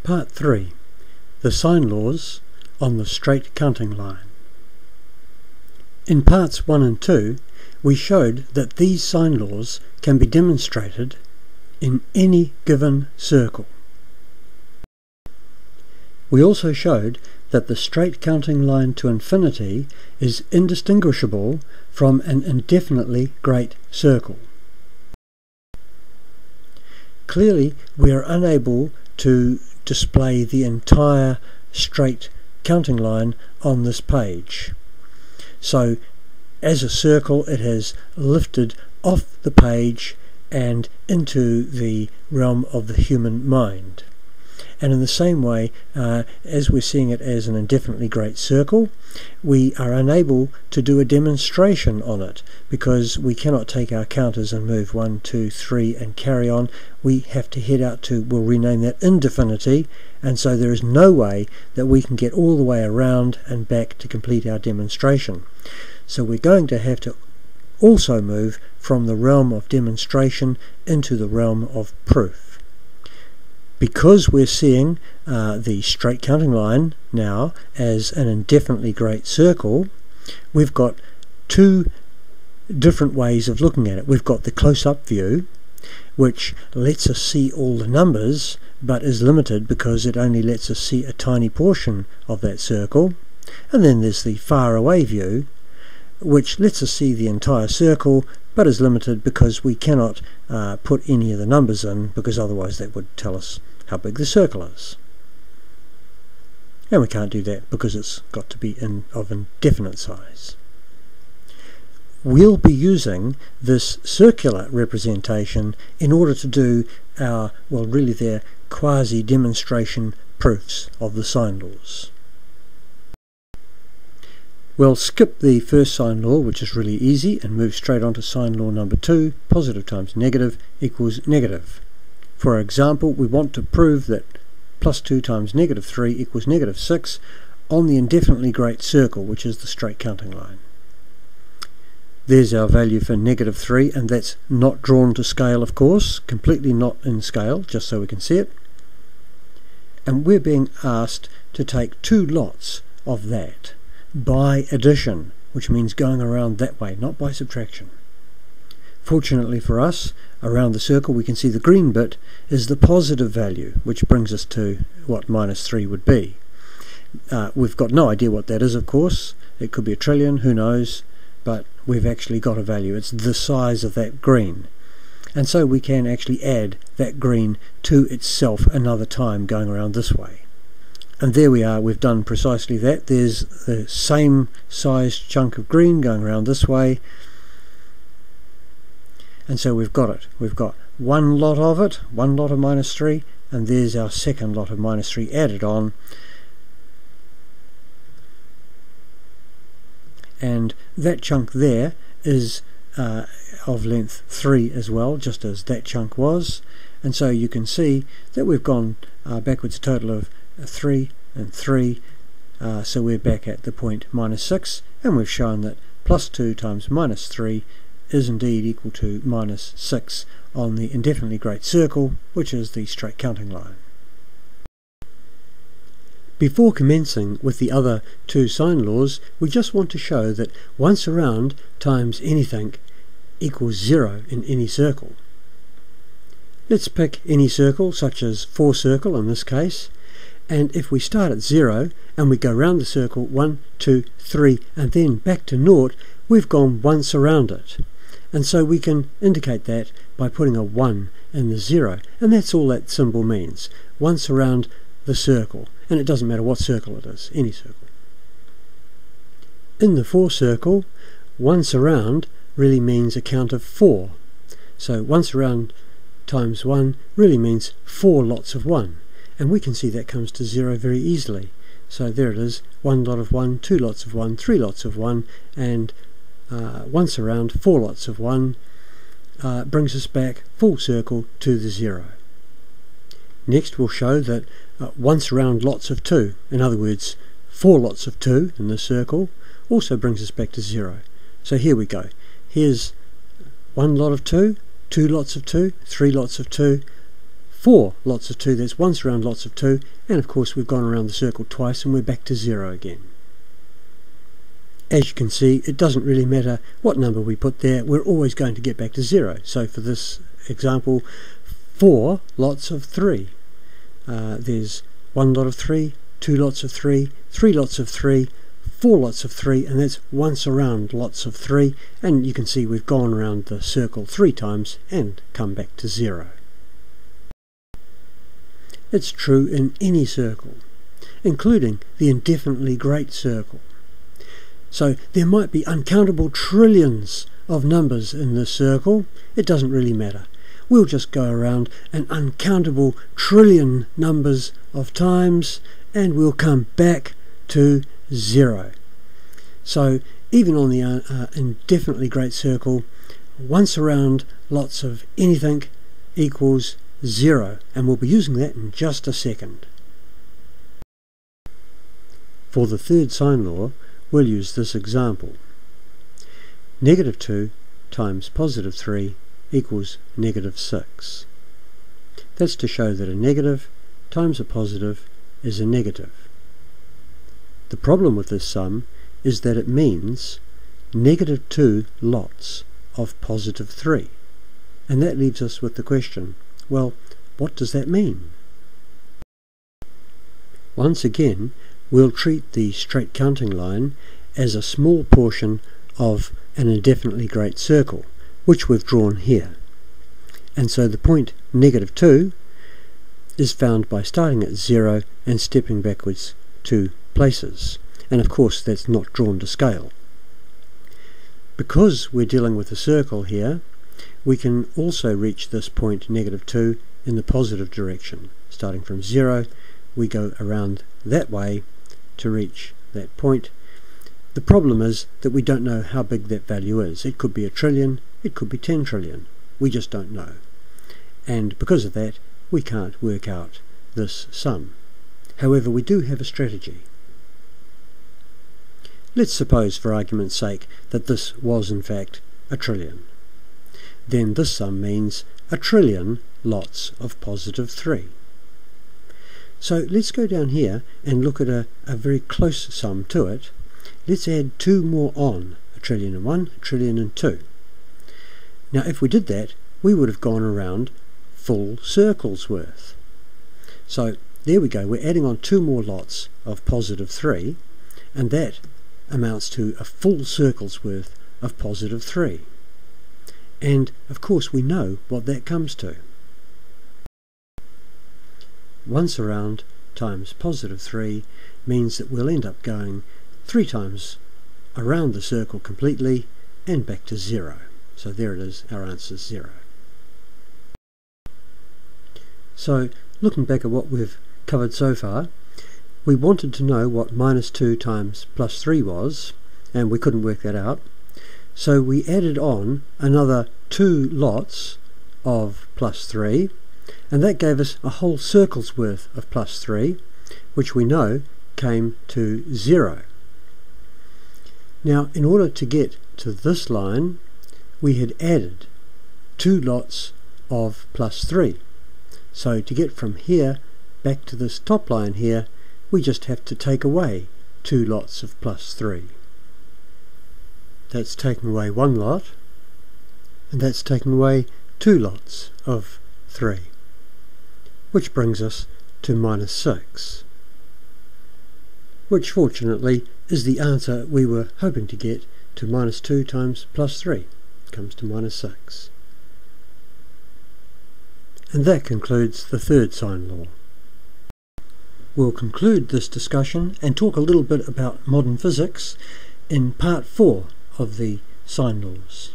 Part 3. The Sine Laws on the Straight Counting Line. In Parts 1 and 2, we showed that these sine laws can be demonstrated in any given circle. We also showed that the straight counting line to infinity is indistinguishable from an indefinitely great circle. Clearly, we are unable to display the entire straight counting line on this page. So, as a circle, it has lifted off the page and into the realm of the human mind. And in the same way, as we're seeing it as an indefinitely great circle, we are unable to do a demonstration on it because we cannot take our counters and move 1, 2, 3 and carry on. We have to head out to, we'll rename that indefinity, and so there is no way that we can get all the way around and back to complete our demonstration. So we're going to have to also move from the realm of demonstration into the realm of proof. Because we're seeing the straight counting line now as an indefinitely great circle, we've got two different ways of looking at it. We've got the close-up view, which lets us see all the numbers, but is limited because it only lets us see a tiny portion of that circle. And then there's the far-away view, which lets us see the entire circle, but is limited because we cannot put any of the numbers in, because otherwise that would tell us how big the circle is. And we can't do that because it's got to be of indefinite size. We'll be using this circular representation in order to do our, well, really their quasi-demonstration proofs of the sine laws. We'll skip the first sine law, which is really easy, and move straight on to sine law number 2, positive times negative equals negative. For example, we want to prove that plus 2 times negative 3 equals negative 6 on the indefinitely great circle, which is the straight counting line. There's our value for negative 3, and that's not drawn to scale, of course, completely not in scale, just so we can see it. And we're being asked to take two lots of that by addition, which means going around that way, not by subtraction. Fortunately for us, around the circle we can see the green bit is the positive value, which brings us to what minus 3 would be. We've got no idea what that is, of course. It could be a trillion, who knows, but we've actually got a value. It's the size of that green. And so we can actually add that green to itself another time going around this way. And there we are, we've done precisely that. There's the same sized chunk of green going around this way. And so we've got it. We've got one lot of it, one lot of minus 3, and there's our second lot of minus 3 added on. And that chunk there is of length 3 as well, just as that chunk was. And so you can see that we've gone backwards a total of 3 and 3, so we're back at the point minus 6, and we've shown that plus 2 times minus 3 is indeed equal to minus 6 on the indefinitely great circle, which is the straight counting line. Before commencing with the other two sine laws, we just want to show that once around times anything equals 0 in any circle. Let's pick any circle, such as 4 circle in this case, and if we start at 0 and we go round the circle 1, 2, 3 and then back to 0, we've gone once around it. And so we can indicate that by putting a 1 in the 0, and that's all that symbol means, once around the circle, and it doesn't matter what circle it is, any circle. In the 4 circle, once around really means a count of 4, so once around times 1 really means 4 lots of 1, and we can see that comes to 0 very easily. So there it is, 1 lot of 1, 2 lots of 1, 3 lots of 1, and once around 4 lots of 1 brings us back full circle to the 0. Next we'll show that once around lots of 2, in other words 4 lots of 2 in this circle, also brings us back to 0. So here we go. Here's 1 lot of 2, 2 lots of 2, 3 lots of 2, 4 lots of 2, that's once around lots of 2, and of course we've gone around the circle twice and we're back to 0 again. As you can see, it doesn't really matter what number we put there, we're always going to get back to 0. So for this example, 4 lots of 3. There's 1 lot of 3, 2 lots of 3, 3 lots of 3, 4 lots of 3, and that's once around lots of 3, and you can see we've gone around the circle 3 times and come back to 0. It's true in any circle, including the indefinitely great circle. So there might be uncountable trillions of numbers in this circle, it doesn't really matter. We'll just go around an uncountable trillion numbers of times and we'll come back to 0. So even on the indefinitely great circle, once around lots of anything equals 0, and we'll be using that in just a second. For the third sine law, we'll use this example. Negative 2 times positive 3 equals negative 6. That's to show that a negative times a positive is a negative. The problem with this sum is that it means negative 2 lots of positive 3. And that leaves us with the question, well, what does that mean? Once again, we'll treat the straight counting line as a small portion of an indefinitely great circle, which we've drawn here. And so the point negative 2 is found by starting at 0 and stepping backwards 2 places. And of course that's not drawn to scale. Because we're dealing with a circle here, we can also reach this point negative 2 in the positive direction. Starting from 0, we go around that way to reach that point. The problem is that we don't know how big that value is. It could be 1 trillion, it could be 10 trillion. We just don't know. And because of that, we can't work out this sum. However, we do have a strategy. Let's suppose, for argument's sake, that this was in fact 1 trillion. Then this sum means 1 trillion lots of positive 3. So let's go down here and look at a very close sum to it. Let's add 2 more on, 1 trillion and 1, 1 trillion and 2. Now if we did that, we would have gone around full circles worth. So there we go, we're adding on 2 more lots of positive 3, and that amounts to a full circle's worth of positive 3. And of course we know what that comes to. Once around times positive 3 means that we'll end up going 3 times around the circle completely and back to 0. So there it is, our answer is 0. So looking back at what we've covered so far, we wanted to know what minus 2 times plus 3 was, and we couldn't work that out. So we added on another 2 lots of plus 3, and that gave us a whole circle's worth of plus 3, which we know came to 0. Now, in order to get to this line, we had added 2 lots of plus 3. So to get from here back to this top line here, we just have to take away 2 lots of plus 3. That's taking away 1 lot, and that's taking away 2 lots of 3, which brings us to minus 6, which fortunately is the answer we were hoping to get to minus 2 times plus 3. It comes to minus 6. And that concludes the third sine law. We'll conclude this discussion and talk a little bit about modern physics in part 4 of the sine laws.